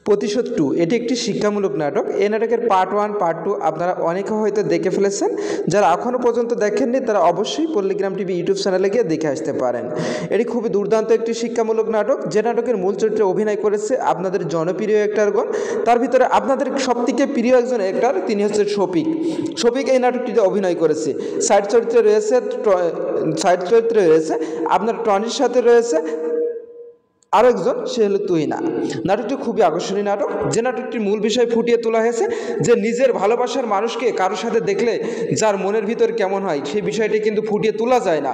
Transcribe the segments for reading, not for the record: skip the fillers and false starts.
প্রতিশোধ 2 এটি একটি শিক্ষামূলক নাটক। এই নাটকের পার্ট 1 পার্ট 2 আপনারা অনেকে হয়তো দেখে ফেলেছেন। যারা এখনও পর্যন্ত দেখেননি তারা অবশ্যই পল্লীগ্রাম টিভি ইউটিউব চ্যানেলে গিয়ে দেখে আসতে পারেন। এটি খুবই দুর্দান্ত একটি শিক্ষামূলক নাটক, যে নাটকের মূল চরিত্রে অভিনয় করেছে আপনাদের জনপ্রিয় অ্যাক্টরগণ। তার ভিতরে আপনাদের সবথেকে প্রিয় একজন অ্যাক্টর, তিনি হচ্ছে শফিক। শফিক এই নাটকটিতে অভিনয় করেছে। সাইড চরিত্রে রয়েছে আপনার টনির সাথে রয়েছে আরও একজন, সে হলো তুহিনা। নাটকটি খুবই আকর্ষণীয় নাটক, যে নাটকটির মূল বিষয় ফুটিয়ে তোলা হয়েছে যে নিজের ভালোবাসার মানুষকে কারোর সাথে দেখলে যার মনের ভিতর কেমন হয় সেই বিষয়টি কিন্তু ফুটিয়ে তোলা যায় না।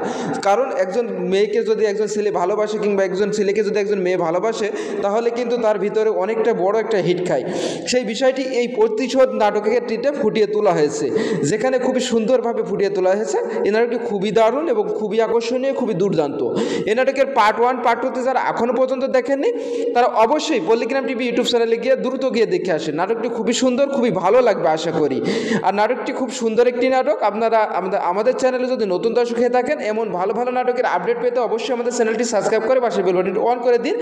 কারণ একজন মেয়েকে যদি একজন ছেলে ভালোবাসে কিংবা একজন ছেলেকে যদি একজন মেয়ে ভালোবাসে তাহলে কিন্তু তার ভিতরে অনেকটা বড় একটা হিট খায়। সেই বিষয়টি এই প্রতিশোধ নাটকটিতে ফুটিয়ে তোলা হয়েছে, যেখানে খুবই সুন্দরভাবে ফুটিয়ে তোলা হয়েছে। এই নাটকটি খুবই দারুণ এবং খুবই আকর্ষণীয়, খুবই দুর্দান্ত। এই নাটকের পার্ট 1 পার্ট 2তে যারা এখনও পর্যন্ত দেখেননি তারা অবশ্যই পল্লীগ্রাম টিভি ইউটিউব চ্যানেলে গিয়ে দ্রুত গিয়ে দেখে আসেন। নাটকটি খুবই সুন্দর, খুবই ভালো লাগবে আশা করি। আর নাটকটি খুব সুন্দর একটি নাটক। আপনারা আমাদের চ্যানেলে যদি নতুন দর্শক হয়ে থাকেন, এমন ভালো ভালো নাটকের আপডেট পেতে অবশ্যই আমাদের চ্যানেলটি সাবস্ক্রাইব করে পাশে বেল বাটনটি অন করে দিন।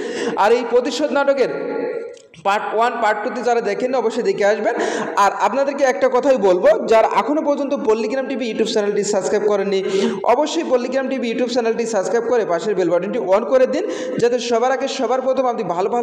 আর এই প্রতিশোধ নাটকের পার্ট 1 পার্ট 2তে যারা দেখেন অবশ্যই দেখে আসবেন। আর আপনাদেরকে একটা কথাই বলবো, যারা এখনও পর্যন্ত পল্লীগ্রাম টিভি ইউটিউব চ্যানেলটি সাবস্ক্রাইব করেননি অবশ্যই পল্লীগ্রাম টিভি ইউটিউব চ্যানেলটি সাবস্ক্রাইব করে পাশের বেল বাটনটি অন করে দিন, যাতে সবার আগে সবার প্রথম আপনি ভালো ভালো